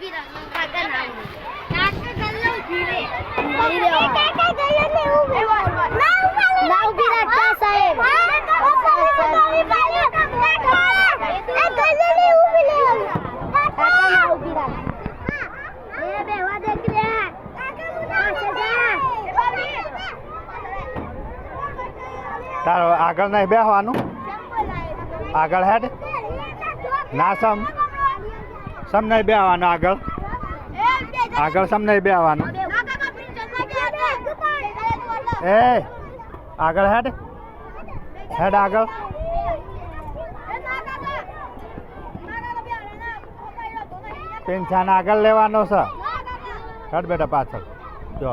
કાકા ગલ્લો ઉભી રે કાકા ગલ્લો ને ઉભી ના ઉભી રાખતા સાહેબ તારો આગળ નહીં બેસવાનું આગળ હેડ ના સમ નહીં બેસવાનું આગળ સમ નહીં બેસવાનું એ આગળ હેડ આગળ પેન્શન આગળ લેવાનો છે હેડ બેટા પાછળ જો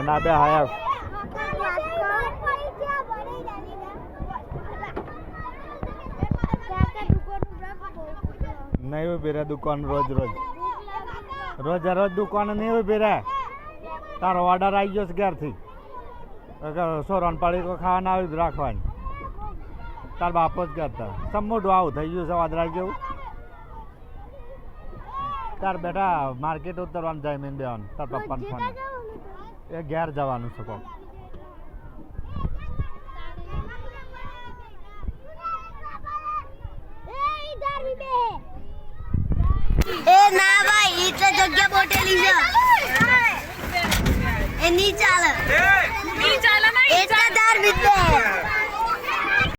ના બે હાયા નહીં ઉભી રહે દુકાન રોજ દુકાન નહીં ઉભી રહે તારો ઓર્ડર આવી ગયો છે ઘેરથી સોરણ પાડી ખાવાના આવી રાખવાની તાર બાપો જ કહેતા સમોઢું આવું થઈ ગયું છે વાદળા જેવું તાર બેટા માર્કેટ ઉતરવાનું જાય મેં દેવાનું તાર પપ્પાને ફોન એ ઘેર જવાનું છે કોક એ ના ભાઈ એટલે જગ્યા બોટેલી છે એ ની ચાલે ની ચાલે ના એટલે 10 રૂપિયા